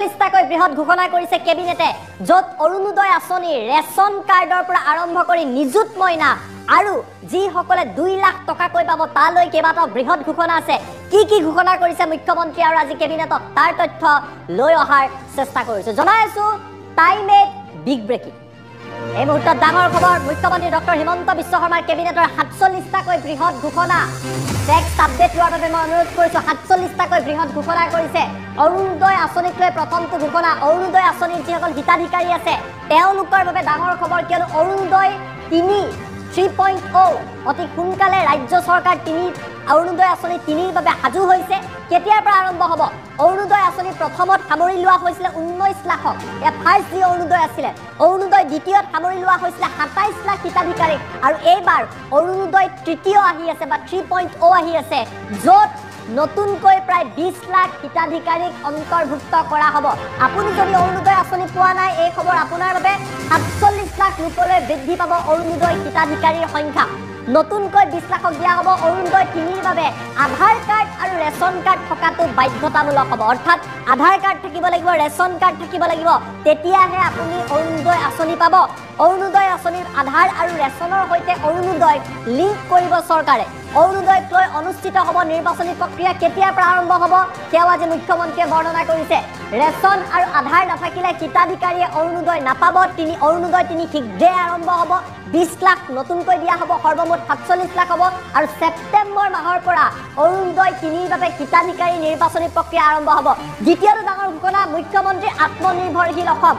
লিষ্টাকৈ বৃহৎ ঘোষণা কৰিছে কেবিনেটে য'ত অৰুণোদয় আঁচনিৰ ৰেচন কাৰ্ডৰ পৰা আৰম্ভ কৰি নিযুত মইনা আৰু যিসকলে 2 লাখ টকাকৈ পাব তালৈ কেইবাটাও বৃহৎ ঘোষণা আছে কি ঘোষণা কৰিছে মুখ্যমন্ত্ৰী আৰু আজি কেবিনেটত তাৰ তথ্য লৈ অহাৰ চেষ্টা কৰিছো জনাই আছো টাইম এট বিগ ব্ৰেকিং এই মুহূৰ্তত ডাঙৰ খবৰ মুখ্যমন্ত্ৰী ডক্টৰ হিমন্ত বিশ্ব শৰ্মাৰ কেবিনেটৰ 47টাকৈ বৃহৎ ঘোষণা টেক্সট আপডেট হোৱাৰ বাবে মই অনুৰোধ কৰিছো 47টাকৈ বৃহৎ ঘোষণা কৰিছে অৰুণোদয় আঁচনিক লৈ প্ৰথমটো ঘোষণা অৰুণোদয় আঁচনিৰ যিসকল হিতাধিকাৰী আছে তেওঁলোকৰ বাবে ডাঙৰ খবৰ কিয়নো অৰুণোদয় 3.0 অতি সোনকালে ৰাজ্য চৰকাৰ অৰুণোদয় আঁচনি 3ৰ বাবে সাজু হৈছে কেতিয়াৰ পৰা আৰম্ভ হ'ব অৰুণোদয় আঁচনি প্ৰথমত সামৰি লোৱা হৈছিল 19 লাখক ফাৰ্ষ্ট যি অৰুণোদয় আছিল অৰুণোদয় দ্বিতীয়ত সামৰি লোৱা হৈছিল 27 লাখ হিতাধিকাৰী আৰু এইবাৰ অৰুণোদয় তৃতীয় আহি আছে বা 3.0 আহি আছে য'ত নতুনকৈ প্ৰায় 20 লাখ হিতাধিকাৰীক অন্তৰ্ভুক্ত কৰা হ'ব আপুনি যদি অৰুণোদয় আঁচনি পোৱা নাই এই খবৰ আপোনাৰ বাবে 47 লাখ লোকলৈ বৃদ্ধি পাব অৰুণোদয় হিতাধিকাৰীৰ সংখ্যা নতুনকৈ 20 লাখক দিয়া হ'ব অৰুণোদয় 3ৰ বাবে আধাৰ কাৰ্ড আৰু ৰেচন কাৰ্ড থকাটো বাধ্যতামূলক হ'ব অৰ্থাৎ আধাৰ কাৰ্ড থাকিব লাগিব ৰেচন কাৰ্ড থাকিব লাগিব তেতিয়াহে আপুনি অৰুণোদয় আঁচনি পাব অৰুণোদয় আঁচনিৰ আধাৰ আৰু ৰেচনৰ সৈতে অৰুণোদয় লিংক কৰিব চৰকাৰে অৰুণোদয়ক লৈ অনুষ্ঠিত হ'ব নিৰ্বাচনী প্ৰক্ৰিয়া কেতিয়াৰ পৰা আৰম্ভ হ'ব তেওঁ আজি মুখ্যমন্ত্ৰীয়ে বৰ্ণনা কৰিছে ৰেচন আৰু আধাৰ নাথাকিলে হিতাধিকাৰীয়ে অৰুণোদয় নাপাব অৰুণোদয় 3 শীঘ্ৰে আৰম্ভ হ'ব 20 লাখ নতুনকৈ দিয়া হ'ব সৰ্বমুঠ 47 লাখ হ'ব আৰু ছেপ্টেম্বৰ মাহৰ পৰা অৰুণোদয় 3ৰ বাবে হিতাধিকাৰী নিৰ্বাচনী প্ৰক্ৰিয়া আৰম্ভ হ'ব দ্বিতীয়টো ডাঙৰ ঘোষণা মুখ্যমন্ত্ৰী আত্মনিৰ্ভৰশীল অসম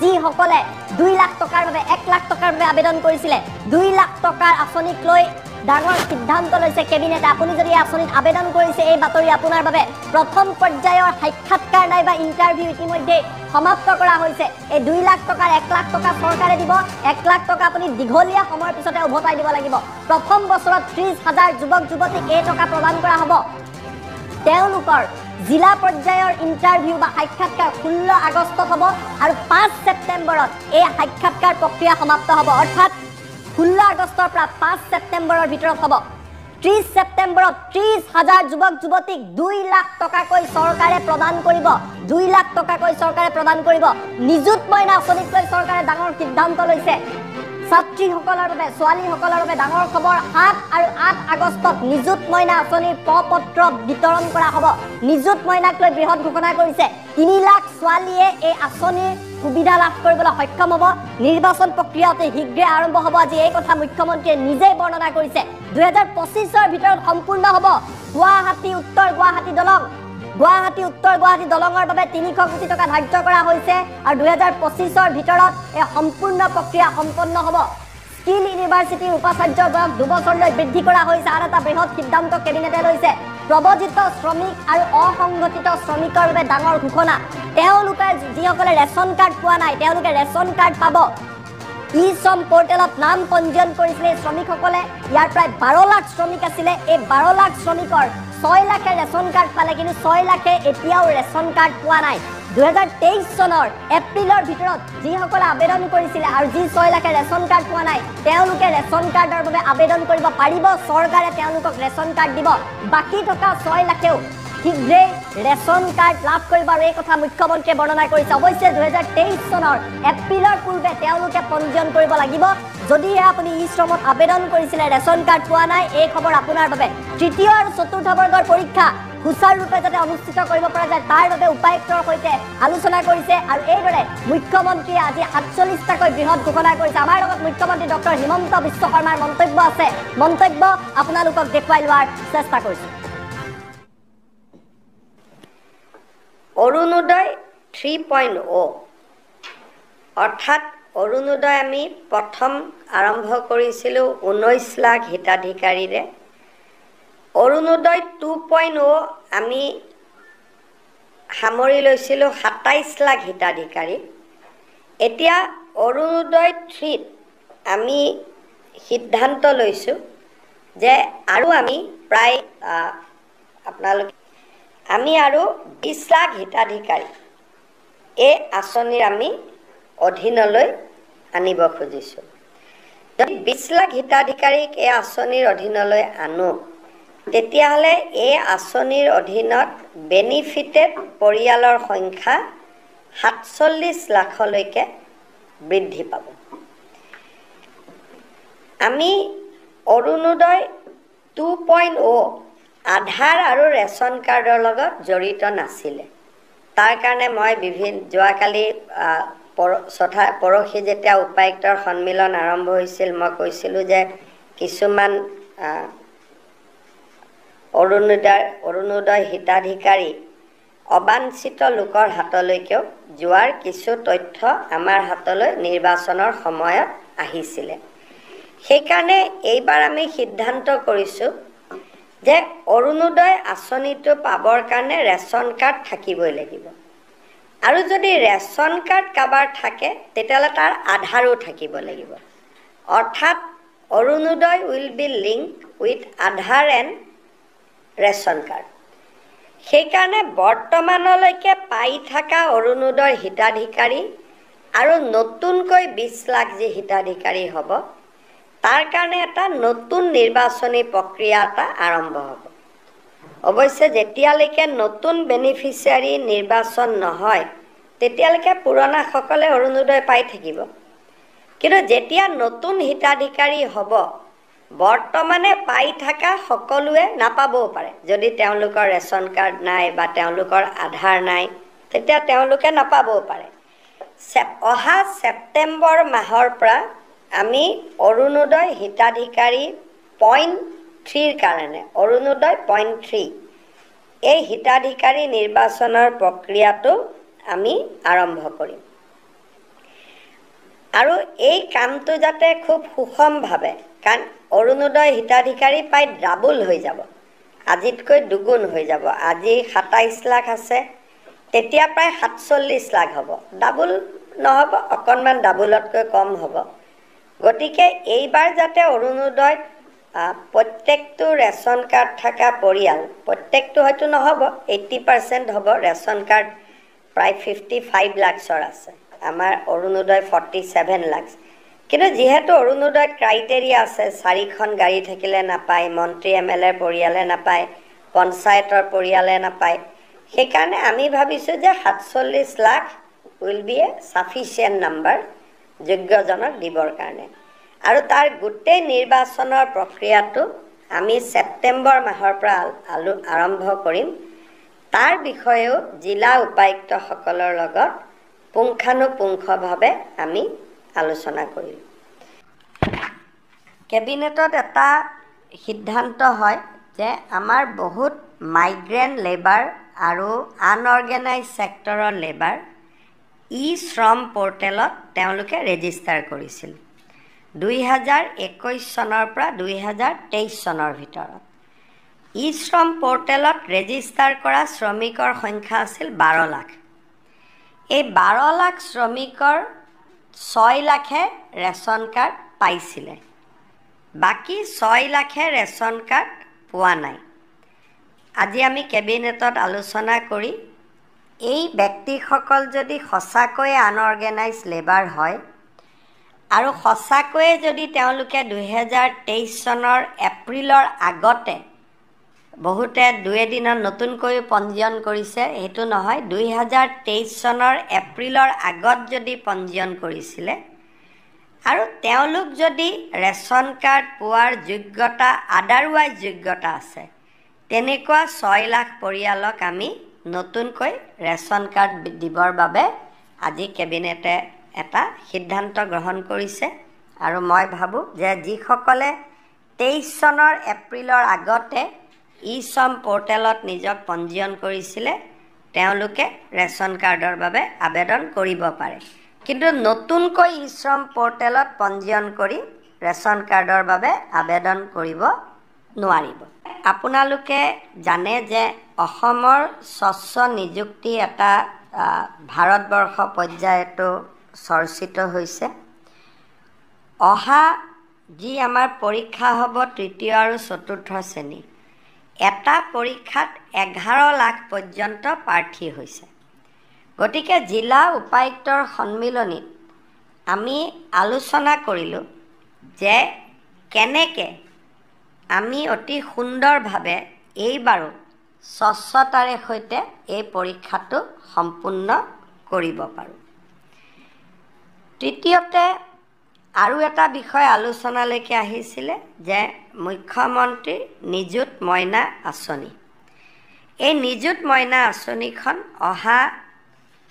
যিসকলে 2 লাখ টকাৰ বাবে 1 লাখ টকাৰ বাবে আবেদন কৰিছিলে 2 লাখ টকাৰ আঁচনিক লৈ ডাঙৰ সিদ্ধান্ত লৈছে কেবিনেটে আপুনি যদি আঁচনিত আবেদন কৰিছে এই বাতৰি আপোনাৰ বাবে প্ৰথম পৰ্যায়ৰ সাক্ষাৎকাৰ নাইবা ইণ্টাৰভিউ ইতিমধ্যে সমাপ্ত কৰা হৈছে এই 2 লাখ টকাৰ 1 লাখ টকা চৰকাৰে দিব 1 লাখ টকা আপুনি দীঘলীয়া সময়ৰ পিছতে উভতাই দিব লাগিব প্ৰথম বছৰত 30,000 যুৱক যুৱতীক এই টকা প্ৰদান কৰা হ'ব তেওঁলোকৰ জিলা পৰ্যায়ৰ ইণ্টাৰভিউ বা সাক্ষাৎকাৰ 16 আগষ্টত হ'ব আৰু 5 ছেপ্টেম্বৰত এই সাক্ষাৎকাৰ প্ৰক্ৰিয়া সমাপ্ত হ'ব অৰ্থাৎ 16 আগষ্টৰ পৰা 5 ছেপ্টেম্বৰৰ ভিতৰত হ'ব 30 ছেপ্টেম্বৰত 30,000 যুৱক যুৱতীক 2 লাখ টকাকৈ চৰকাৰে প্ৰদান কৰিব 2 লাখ টকাকৈ চৰকাৰে প্ৰদান কৰিব নিযুত মইনা আঁচনিক লৈ চৰকাৰে ডাঙৰ সিদ্ধান্ত লৈছে ছাত্ৰীসকলৰ বাবে ছোৱালীসকলৰ বাবে ডাঙৰ খবৰ 7 আৰু 8 আগষ্টত নিযুত মইনা আঁচনিৰ পত্ৰ বিতৰণ কৰা হ'ব নিযুত মইনাক লৈ বৃহৎ ঘোষণা কৰিছে 3 লাখ ছোৱালীয়ে এই আঁচনিৰ সুবিধা লাভ কৰিবলৈ সক্ষম হ'ব নিৰ্বাচন প্ৰক্ৰিয়াতে শীঘ্ৰে আৰম্ভ হ'ব আজি এই কথা মুখ্যমন্ত্ৰীয়ে নিজেই বৰ্ণনা কৰিছে 2025ৰ ভিতৰত সম্পূৰ্ণ হ'ব গুৱাহাটী উত্তৰ গুৱাহাটী দলঙৰ বাবে 300 কোটি টকা ধাৰ্য কৰা হৈছে আৰু 2025ৰ ভিতৰত এই সম্পূৰ্ণ প্ৰক্ৰিয়া সম্পন্ন হ'ব স্কিল ইউনিভাৰ্চিটিৰ উপাচাৰ্যৰ বয়স 2 বছৰলৈ বৃদ্ধি কৰা হৈছে আৰু এটা বৃহৎ সিদ্ধান্ত কেবিনেটে লৈছে প্ৰব্ৰজিত শ্ৰমিক আৰু অসংগঠিত শ্ৰমিকৰ বাবে ডাঙৰ ঘোষণা তেওঁলোকে যিসকলে ৰেচন কাৰ্ড পোৱা নাই তেওঁলোকে ৰেচন কাৰ্ড পাব ই-শ্ৰম পৰ্টেলত নাম পঞ্জীয়ন কৰিছিলে শ্ৰমিকসকলে ইয়াৰ প্ৰায় 12 লাখ শ্ৰমিক আছিলে এই 12 লাখ শ্ৰমিকৰ 6 লাখে ৰেচন কাৰ্ড পালে কিন্তু 6 লাখে এতিয়াও ৰেচন কাৰ্ড পোৱা নাই 2023 চনৰ এপ্ৰিলৰ ভিতৰত যিসকলে আবেদন কৰিছিলে আৰু যি 6 লাখে ৰেচন কাৰ্ড পোৱা নাই তেওঁলোকে ৰেচন কাৰ্ডৰ বাবে আবেদন কৰিব পাৰিব চৰকাৰে তেওঁলোকক ৰেচন কাৰ্ড দিব বাকি টকা 6 লাখেও শীঘ্ৰে ৰেচন কাৰ্ড লাভ কৰিব আৰু এই কথা মুখ্যমন্ত্ৰীয়ে বৰ্ণনা কৰিছে অৱশ্যে 2023 চনৰ এপ্ৰিলৰ পূৰ্বে তেওঁলোকে পঞ্জীয়ন কৰিব লাগিব যদিহে আপুনি ই-শ্ৰমত আবেদন কৰিছিলে ৰেচন কাৰ্ড পোৱা নাই এই খবৰ আপোনাৰ বাবে তৃতীয় আৰু চতুৰ্থ বৰ্গৰ পৰীক্ষা সুচাৰুৰূপে যাতে অনুষ্ঠিত কৰিব পৰা যায় তাৰ বাবে উপায়ুক্তৰ সৈতে আলোচনা কৰিছে আৰু এইদৰে মুখ্যমন্ত্ৰীয়ে আজি 47টাকৈ বৃহৎ ঘোষণা কৰিছে আমাৰ লগত মুখ্যমন্ত্ৰী ডক্টৰ হিমন্ত বিশ্ব শৰ্মাৰ মন্তব্য আছে মন্তব্য আপোনালোকক দেখুৱাই লোৱাৰ চেষ্টা কৰিছো অৰুণোদয় 3.0 অৰ্থাৎ অৰুণোদয় আমি প্ৰথম আৰম্ভ কৰিছিলোঁ 19 লাখ হিতাধিকাৰীৰে অৰুণোদয় 2.0 আমি সামৰি লৈছিলোঁ 27 লাখ হিতাধিকাৰী এতিয়া অৰুণোদয় 3ত আমি সিদ্ধান্ত লৈছোঁ যে আৰু আমি প্ৰায় আপোনালোকে আমি আৰু 20 লাখ হিতাধিকাৰী এই আঁচনিৰ আমি অধীনলৈ আনিব খুজিছোঁ যদি 20 লাখ হিতাধিকাৰীক এই আঁচনিৰ অধীনলৈ আনো তেতিয়াহ'লে এই আঁচনিৰ অধীনত বেনিফিটেড পৰিয়ালৰ সংখ্যা ৪৭ লাখলৈকে বৃদ্ধি পাব। আমি অৰুণোদয় 2.0 আধাৰ আৰু ৰেচন কাৰ্ডৰ লগত জড়িত নাছিলে। তাৰ কাৰণে মই যোৱাকালি পৰহি যেতিয়া উপায়ুক্তৰ সন্মিলন আৰম্ভ হৈছিল, মই কৈছিলোঁ যে কিছুমান অৰুণোদয় হিতাধিকাৰী অবাঞ্ছিত লোকৰ হাতলৈকেও যোৱাৰ কিছু তথ্য আমাৰ হাতলৈ নিৰ্বাচনৰ সময়ত আহিছিলে। সেইকাৰণে এইবাৰ আমি সিদ্ধান্ত কৰিছোঁ যে অৰুণোদয় আঁচনিটো পাবৰ কাৰণে ৰেচন কাৰ্ড থাকিবই লাগিব। আৰু যদি ৰেচন কাৰ্ড কাৰোবাৰ থাকে তেতিয়াহ'লে তাৰ আধাৰো থাকিব লাগিব। অৰ্থাৎ Orunodoi will be link with Aadhaar and ration card. সেইকাৰণে বৰ্তমানলৈকে পাই থকা অৰুণোদয় হিতাধিকাৰী আৰু নতুনকৈ 20 লাখ যি হিতাধিকাৰী হ'ব, তাৰ কাৰণে এটা নতুন নিৰ্বাচনী প্ৰক্ৰিয়া এটা আৰম্ভ হ'ব। অৱশ্যে যেতিয়ালৈকে নতুন বেনিফিচিয়াৰী নিৰ্বাচন নহয় তেতিয়ালৈকে পুৰণাসকলে অৰুণোদয় পাই থাকিব। কিন্তু যেতিয়া নতুন হিতাধিকাৰী হ'ব, বৰ্তমানে পাই থকা সকলোৱে নাপাবও পাৰে। যদি তেওঁলোকৰ ৰেচন কাৰ্ড নাই বা তেওঁলোকৰ আধাৰ নাই, তেতিয়া তেওঁলোকে নাপাবও পাৰে। অহা ছেপ্টেম্বৰ মাহৰ পৰা আমি অৰুণোদয় হিতাধিকাৰী 0.3 কাৰণে অৰুণোদয় 0.3 এই হিতাধিকাৰী নিৰ্বাচনৰ প্ৰক্ৰিয়াটো আমি আৰম্ভ কৰিম। আৰু এই কামটো যাতে খুব সুষমভাৱে, কাৰণ অৰুণোদয় হিতাধিকাৰী প্ৰায় ডাবল হৈ যাব, আজিতকৈ দুগুণ হৈ যাব। আজি 27 লাখ আছে, তেতিয়া প্ৰায় 47 লাখ হ'ব। ডাবল নহ'ব, অকণমান ডাবলতকৈ কম হ'ব। গতিকে এইবাৰ যাতে অৰুণোদয় প্ৰত্যেকটো ৰেচন কাৰ্ড থকা পৰিয়াল, প্ৰত্যেকটো হয়তো নহ'ব, 80% হ'ব। ৰেচন কাৰ্ড প্ৰায় 55 লাখৰ আছে, আমাৰ অৰুণোদয় 47 লাখ। কিন্তু যিহেতু অৰুণোদয়ত ক্ৰাইটেৰিয়া আছে, 4খন গাড়ী থাকিলে নাপায়, মন্ত্ৰী MLA পৰিয়ালে নাপায়, পঞ্চায়তৰ পৰিয়ালে নাপায়। সেইকাৰণে আমি ভাবিছোঁ যে 47 lakh will be a sufficient number যোগ্যজনক দিবৰ কাৰণে। আৰু তাৰ গোটেই নিৰ্বাচনৰ প্ৰক্ৰিয়াটো আমি ছেপ্টেম্বৰ মাহৰ পৰা আৰম্ভ কৰিম। তাৰ বিষয়েও জিলা উপায়ুক্তসকলৰ লগত পুংখানুপুংখভাৱে আমি আলোচনা কৰিম। কেবিনেটত এটা সিদ্ধান্ত হয় যে আমাৰ বহুত মাইগ্ৰেণ্ট লেবাৰ আৰু আনঅৰ্গেনাইজ ছেক্টৰৰ লেবাৰ শ্ৰম পৰ্টেলত তেওঁলোকে ৰেজিষ্টাৰ কৰিছিল 2021 চনৰ পৰা 2023 চনৰ ভিতৰত। শ্ৰম পৰ্টেলত ৰেজিষ্টাৰ কৰা শ্ৰমিকৰ সংখ্যা আছিল 12 লাখ। এই 12 লাখ শ্ৰমিকৰ 6 লাখে ৰেচন কাৰ্ড পাইছিলে, বাকী 6 লাখে ৰেচন কাৰ্ড পোৱা নাই। আজি আমি কেবিনেটত আলোচনা কৰি এই ব্যক্তিসকল যদি সঁচাকৈয়ে আনঅৰ্গেনাইজ লেবাৰ হয় আৰু সঁচাকৈয়ে যদি তেওঁলোকে 2023 চনৰ এপ্ৰিলৰ আগতে, বহুতে 2 দিনত নতুনকৈ পঞ্জীয়ন কৰিছে, সেইটো নহয়, 2023 চনৰ এপ্ৰিলৰ আগত যদি পঞ্জীয়ন কৰিছিলে আৰু তেওঁলোক যদি ৰেচন কাৰ্ড পোৱাৰ যোগ্যতা, আদাৰৱাইজ যোগ্যতা আছে, তেনেকুৱা 6 লাখ পৰিয়ালক আমি নতুনকৈ ৰেচন কাৰ্ড দিবৰ বাবে আজি কেবিনেটে এটা সিদ্ধান্ত গ্ৰহণ কৰিছে। আৰু মই ভাবোঁ যে যিসকলে 23 চনৰ এপ্ৰিলৰ আগতে শ্ৰম পৰ্টেলত নিজক পঞ্জীয়ন কৰিছিলে তেওঁলোকে ৰেচন কাৰ্ডৰ বাবে আবেদন কৰিব পাৰে। কিন্তু নতুনকৈ শ্ৰম পৰ্টেলত পঞ্জীয়ন কৰি ৰেচন কাৰ্ডৰ বাবে আবেদন কৰিব নোৱাৰিব। আপোনালোকে জানে যে অসমৰ স্বচ্ছ নিযুক্তি এটা ভাৰতবৰ্ষ পৰ্যায়তো চৰ্চিত হৈছে। অহা যি আমাৰ পৰীক্ষা হ'ব 3য় আৰু 4ৰ্থ শ্ৰেণী, এটা পৰীক্ষাত 11 লাখ পৰ্যন্ত প্ৰাৰ্থী হৈছে। গতিকে জিলা উপায়ুক্তৰ সন্মিলনীত আমি আলোচনা কৰিলোঁ যে কেনেকৈ আমি অতি সুন্দৰভাৱে এইবাৰো স্বচ্ছতাৰে সৈতে এই পৰীক্ষাটো সম্পূৰ্ণ কৰিব পাৰোঁ। তৃতীয়তে আৰু এটা বিষয় আলোচনালৈকে আহিছিলে যে মুখ্যমন্ত্ৰীৰ নিযুত মইনা আঁচনি। এই নিযুত মইনা আঁচনিখন অহা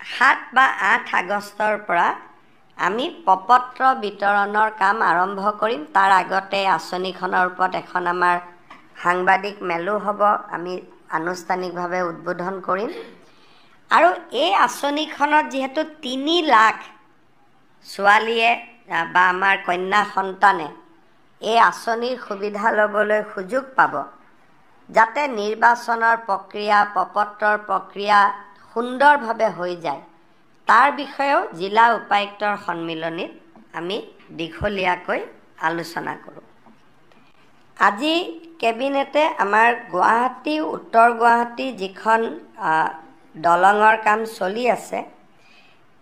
7 বা 8 আগষ্টৰ পৰা আমি প্ৰপত্ৰ বিতৰণৰ কাম আৰম্ভ কৰিম। তাৰ আগতে আঁচনিখনৰ ওপৰত এখন আমাৰ সাংবাদিক মেলো হ'ব, আমি আনুষ্ঠানিকভাৱে উদ্বোধন কৰিম। আৰু এই আঁচনিখনত যিহেতু 3 লাখ ছোৱালীয়ে বা আমাৰ কন্যা সন্তানে এই আঁচনিৰ সুবিধা ল'বলৈ সুযোগ পাব, যাতে নিৰ্বাচনৰ প্ৰক্ৰিয়া প্ৰপত্ৰৰ প্ৰক্ৰিয়া সুন্দৰভাৱে হৈ যায়, তাৰ বিষয়েও জিলা উপায়ুক্তৰ সন্মিলনীত আমি দীঘলীয়াকৈ আলোচনা কৰোঁ। আজি কেবিনেটে আমাৰ গুৱাহাটী উত্তৰ গুৱাহাটী যিখন দলঙৰ কাম চলি আছে,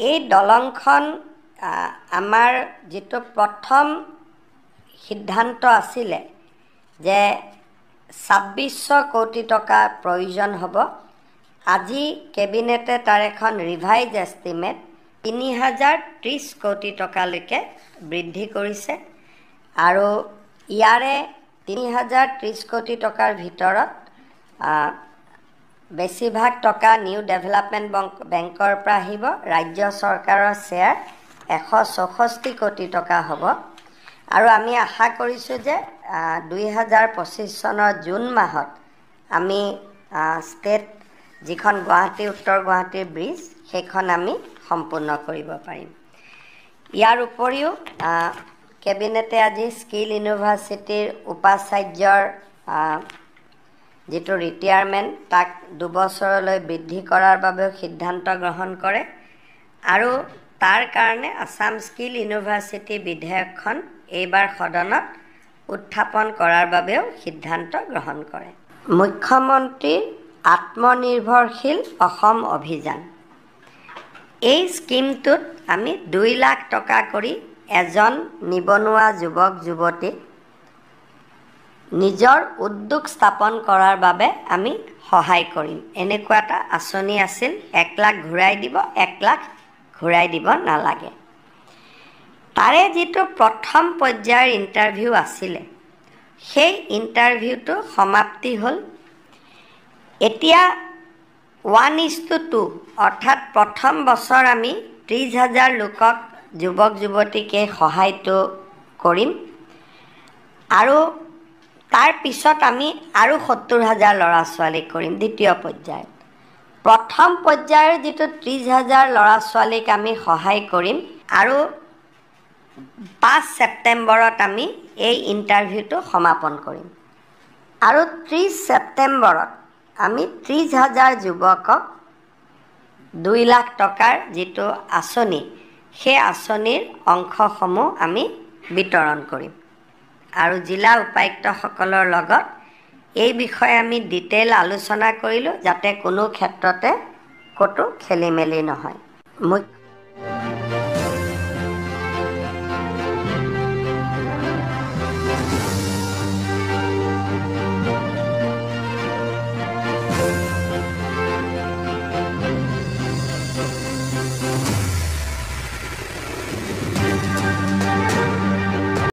এই দলংখন আমাৰ যিটো প্ৰথম সিদ্ধান্ত আছিলে যে ২৬০০ কোটি টকা প্ৰয়োজন হ'ব, আজি কেবিনেটে তাৰ এখন ৰিভাইজ এষ্টিমেট ৩০৩০ কোটি টকালৈকে বৃদ্ধি কৰিছে। আৰু ইয়াৰে ৩০৩০ কোটি টকাৰ ভিতৰত বেছিভাগ টকা নিউ ডেভেলপমেণ্ট বেংকৰ পৰা আহিব। ৰাজ্য চৰকাৰৰ শ্বেয়াৰ ১৬৪ কোটি টকা হ'ব। আৰু আমি আশা কৰিছোঁ যে ২০২৫ চনৰ জুন মাহত আমি ষ্টেট যিখন গুৱাহাটী উত্তৰ গুৱাহাটীৰ ব্ৰিজ সেইখন আমি সম্পূৰ্ণ কৰিব পাৰিম। ইয়াৰ উপৰিও কেবিনেটে আজি স্কিল ইউনিভাৰ্চিটিৰ উপাচাৰ্যৰ যিটো ৰিটায়াৰমেণ্ট তাক 2 বছৰলৈ বৃদ্ধি কৰাৰ বাবেও সিদ্ধান্ত গ্ৰহণ কৰে। আৰু তাৰ কাৰণে আছাম স্কিল ইউনিভাৰ্চিটি বিধেয়কখন এইবাৰ সদনত উত্থাপন কৰাৰ বাবেও সিদ্ধান্ত গ্ৰহণ কৰে। মুখ্যমন্ত্ৰীৰ আত্মনিৰ্ভৰশীল অসম অভিযান, এই স্কিমটোত আমি 2 লাখ টকা কৰি এজন নিবনুৱা যুৱক যুৱতীক নিজৰ উদ্যোগ স্থাপন কৰাৰ বাবে আমি সহায় কৰিম। এনেকুৱা এটা আঁচনি আছিল। 1 লাখ ঘূৰাই দিব, 1 লাখ ঘূৰাই দিব নালাগে। তাৰে যিটো প্ৰথম পৰ্যায়ৰ ইণ্টাৰভিউ আছিলে, সেই ইণ্টাৰভিউটো সমাপ্তি হ'ল। এতিয়া 1:2 অৰ্থাৎ প্ৰথম বছৰ আমি 30,000 লোকক যুৱক যুৱতীক এই সহায়টো কৰিম। আৰু তাৰ পিছত আমি আৰু 70,000 ল'ৰা ছোৱালীক কৰিম দ্বিতীয় পৰ্যায়ত। প্ৰথম পৰ্যায়ৰ যিটো 30,000 ল'ৰা ছোৱালীক আমি সহায় কৰিম, আৰু 5 ছেপ্টেম্বৰত আমি এই ইণ্টাৰভিউটো সমাপন কৰিম। আৰু 30 ছেপ্টেম্বৰত আমি 30,000 যুৱকক 2 লাখ টকাৰ যিটো আঁচনি, সেই আঁচনিৰ অংশসমূহ আমি বিতৰণ কৰিম। আৰু জিলা উপায়ুক্তসকলৰ লগত এই বিষয়ে আমি ডিটেইল আলোচনা কৰিলোঁ, যাতে কোনো ক্ষেত্ৰতে ক'তো খেলি মেলি নহয়।